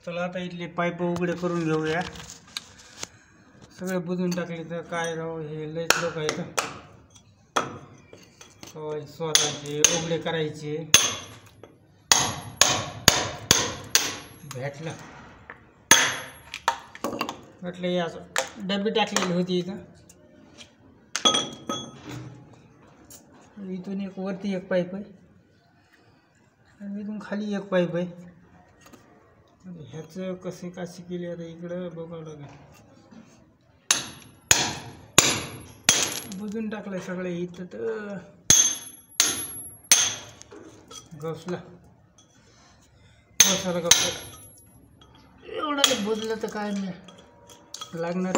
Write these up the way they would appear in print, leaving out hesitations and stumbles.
चला आता इथले पाईप उघडे करून घेऊया. सगळे बुजून टाकले तर काय राव, हे लयच लोक आहेत. स्वतःचे उघडे करायचे. भेटलं हे असं डबी टाकलेली होती इथं. इथून एक वरती एक पाईप आहे आणि इथून खाली एक पाईप आहे. ह्याचं कसे काशी केली आता इकडं बघावं लागेल. बुजून टाकलंय सगळे इथं तर गवसला एवढं बुजलं तर काय नाही लागणार.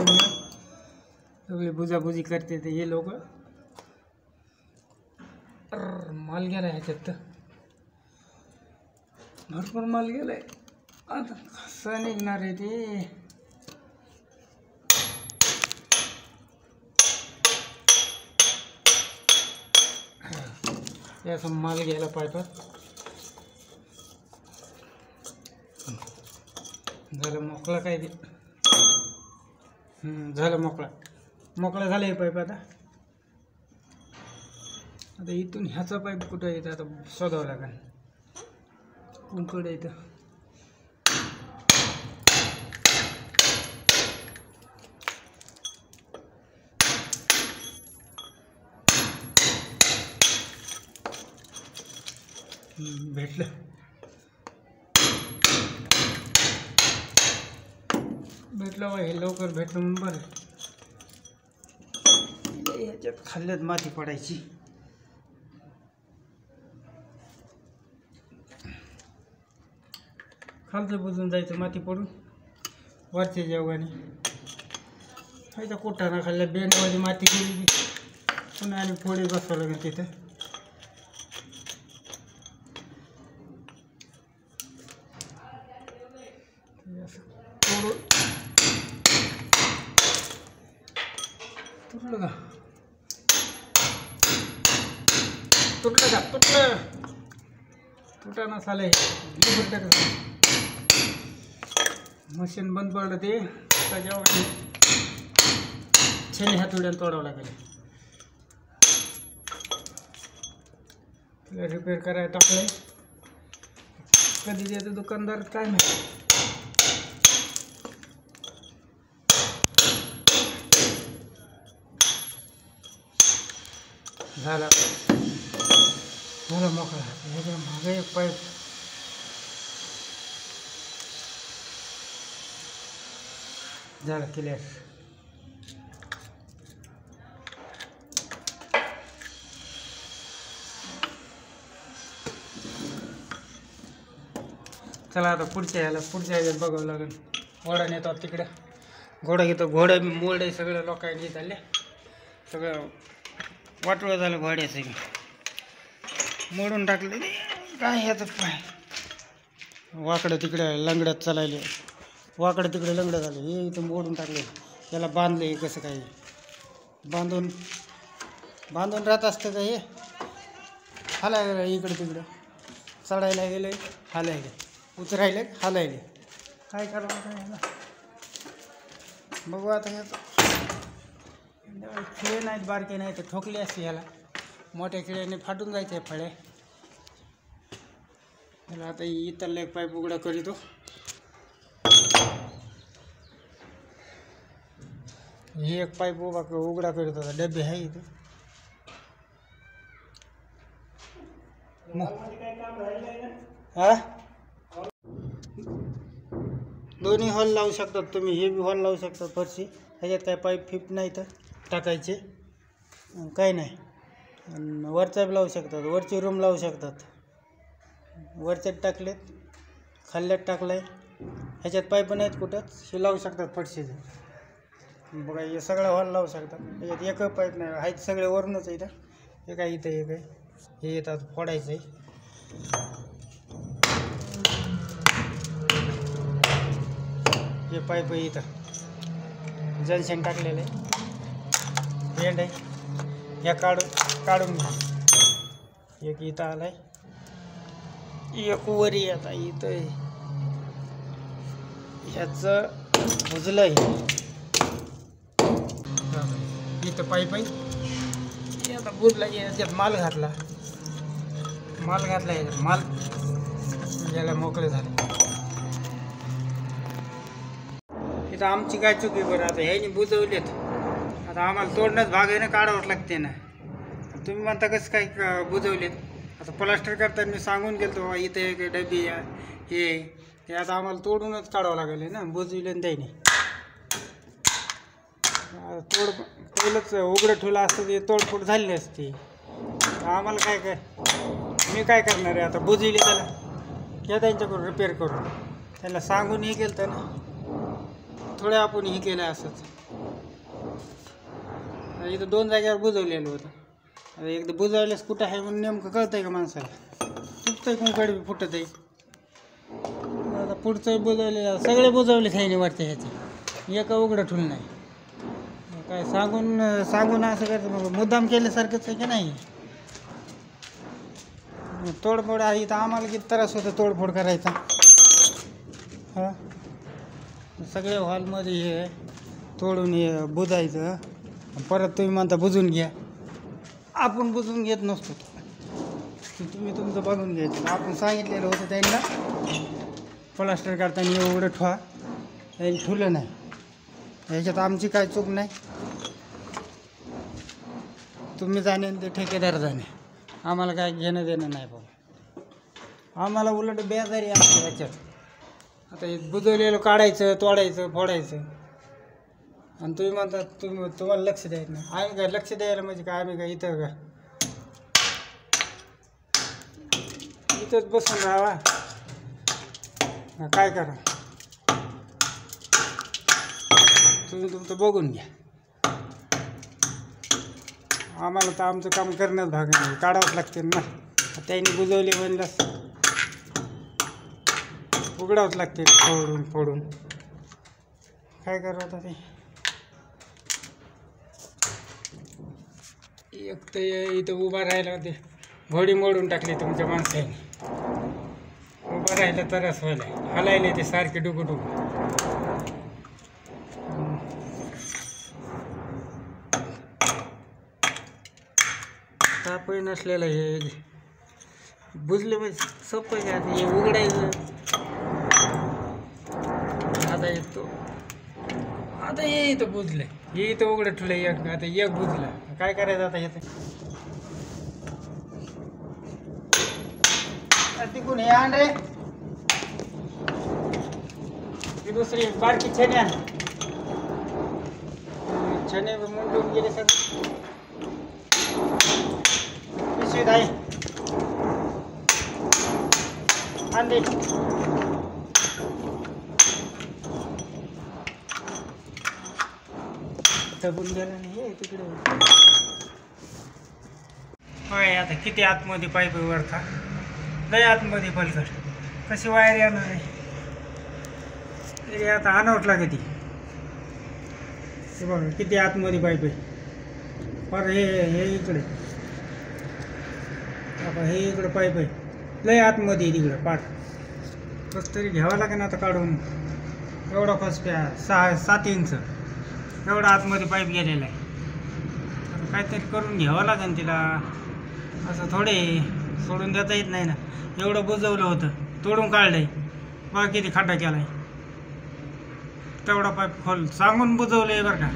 सगळी बुजाबुजी करते ते हे लोक. माल गेला ह्याच्यात तर भरपूर माल गेलाय. आता कसं निघणार आहे ते. याचा माल गेला पाईपात. झालं मोकळा काय ते. झालं मोकळा झालं हे पाईप. आता इथून ह्याचा पाईप कुठं येतं आता शोधावं लागेल. कोणकडे येतं भेटलं. हे लवकर भेटलं म्हणून बरं. ह्याच्यात खाल्ल्यात माती पडायची. खालचं बुजून जायचं माती पडून वरच्या जेवगाने. ह्याच्या कोठाना खाल्ल्या बेंडमध्ये माती गेली पुन्हा आणि फोडी बसावं लागेल तिथं. तुटलं तुटाना साले. मशीन बंद पडलं ते त्याच्यावर छेनी हातोड्यानं तोडावं लागेल. तिला रिपेअर करायला टाकलंय. कधी देतो दुकानदार काय नाही. झाला मोकळा. ह्याच्या मागे एक पाईप झालं क्लिअर. चला आता पुढच्या ह्याच्यात बघावं लागेल. घोडा नेतो तिकडे. घोडा घेतो. घोडा मोडे सगळं लोकांनी झाले. सगळं वाटोळं झालं घोड्याचं. मोडून टाकले काय ह्याचं पाय. वाकडं तिकडे लंगड्यात चालायले. वाकडं तिकडे लंगडं झालं. हे इथं मोडून टाकले. त्याला बांधले. कसं काय बांधून राहत असतं का हे. हालायला इकडं तिकडं चढायला गेले हालायले. उतरायले हालायले. काय करावं काय बघू आता. ह्याचं खिळे नाहीत बारके नाही तर ठोकले असते. ह्याला मोठ्या खिळ्याने फाटून जायचे फळे. त्याला आता इथला एक पाईप उघडा करीतो. ही एक पाईप उघडा करीत होता. डबे आहे इथे. हा दोन्ही हॉल लावू शकतात तुम्ही. हे बी हॉल लावू शकतात फरशी. ह्याच्यात काय पाईप फिप नाही तर टाकायचे काय नाही. वरचा बी लावू शकतात. वरची रूम लावू शकतात. वरच्यात टाकलेत. खाल्ल्यात टाकलंय. ह्याच्यात पाईप नाहीत कुठंच. हे लावू शकतात फरशीचे. बघा हे सगळं हॉल लावू शकतात. ह्याच्यात एक पाईप नाही. आहेत सगळे वरूनच आहे. इथं हे काय इथं एक आहे. हे येतात फोडायचं आहे. हे पाईप आहे. इथं जंक्शन टाकलेलं आहे. बेंड आहे. या काढून घ्या. एक इथं आलाय. एक वरी आता इथं आहे. ह्याचं बुजलं आहे. इथं पाईप आहे, हे आता बुजला. याच्यात माल घातला याच्यात माल याला मोकळे झाले. इथं आमची काय चुकी बरं. आता ह्याने बुजवलेत, आता आम्हाला तोडणंच भाग आहे ना, काढावंच लागते ना. तुम्ही म्हणता कसं काय बुजवलेत. आता प्लास्टर करताना मी सांगून गेलो बाबा इथे एक डबी हे आता आम्हाला तोडूनच काढावं लागेल ना, बुजविले त्याने. पहिलंच उघडं ठेवलं असतं ते तोडफोड झाली असती. आम्हाला मी काय करणार आहे आता. बुजविले त्याला घ्या त्यांच्याकडून रिपेअर करून. त्यांना सांगून हे केलं तर ना, थोडं आपण हे केलं असंच. इथं 2 जागेवर बुजवलेलं होतं. आता एकदा बुजवल्यास कुठं आहे म्हणून नेमकं कळतं आहे का माणसाला. फुटतंय कोणकडे बी फुटत आहे. आता पुढचं बुजवलेलं सगळे बुजवले ह्याने वरच्या ह्याचे, एका उघडं ठेवलं नाही. काय सांगून असं करतं मग मुद्दाम केल्यासारखंच आहे की नाही. तोडफोड आहे तर आम्हाला किती त्रास होतो तोडफोड करायचा. हां सगळे हॉलमध्ये हे तोडून हे बुजायचं. परत तुम्ही म्हणता बुजून घ्या. आपण बुजून घेत नसतो, तुम्ही तुमचं बघून घ्यायचं. आपण सांगितलेलं होतं त्यांना प्लास्टर करताना एवढं ठेवा, त्यांनी ठुलं नाही. ह्याच्यात आमची काय चूक नाही. तुम्ही जाणे ते ठेकेदार जाणे, आम्हाला काय घेणं देणं नाही बाबा. आम्हाला उलट बेजारी असते ह्याच्यात. आता हे बुजवलेलं काढायचं, तोडायचं, फोडायचं. आणि तुम्ही म्हणता तुम्हाला लक्ष द्यायचं नाही. आम्ही काय लक्ष द्यायला म्हणजे काय आम्ही काय इथं इथंच बसून राहावा काय करा. तुम्ही तुमचं बघून घ्या. आम्हाला तर आमचं काम करणंच भाग नाही, काढावंच लागते ना. त्यांनी बुजवले म्हणल्यास उघडावंच लागते फोडून काय करा. आता ते एक तर इथं उभा राहिला होते, घोडी मोडून टाकली तुमच्या माणसाने. उभं राहिलं तरच व्हायला हलायले ते सारखे डुकू. तापही नसलेलं हे बुजले म्हणजे सोपं आहे. आता हे उघडायचं. आता हे इथं बुजलं, हे इथं उघडं ठेवलं एक. आता एक बुजलं, काय करायचं आता ह्याचं. तिकून हे आण रे, ही दुसरी बारकी छेने आण. छेने मुंडून गेले सगळे. पिशवीत आहे आणली. दबून गेलं नाही तिकडे. होय आता किती आतमध्ये पाईप वर का लय आतमध्ये पलकट कशी वायर येणार आहे. तरी आता आणावंच लागते. हे बघा किती आतमध्ये पाईप आहे. पर हे इकडे आता हे इकडे पाईप आहे लय आतमध्ये तिकडे पाठ. कसं तरी घ्यावं लागेल आता काढून. एवढा फसप्या 6-7 इंच एवढा आतमध्ये पाईप गेलेला आहे. काहीतरी करून घ्यावं लागेल तिला. असं थोडे सोडून देता येत नाही ना. एवढं बुजवलं होतं, तोडून काढलंय, बघा किती खड्डा केलाय. तेवढा पाईप खोल सांगून बुजवलंय बरं का.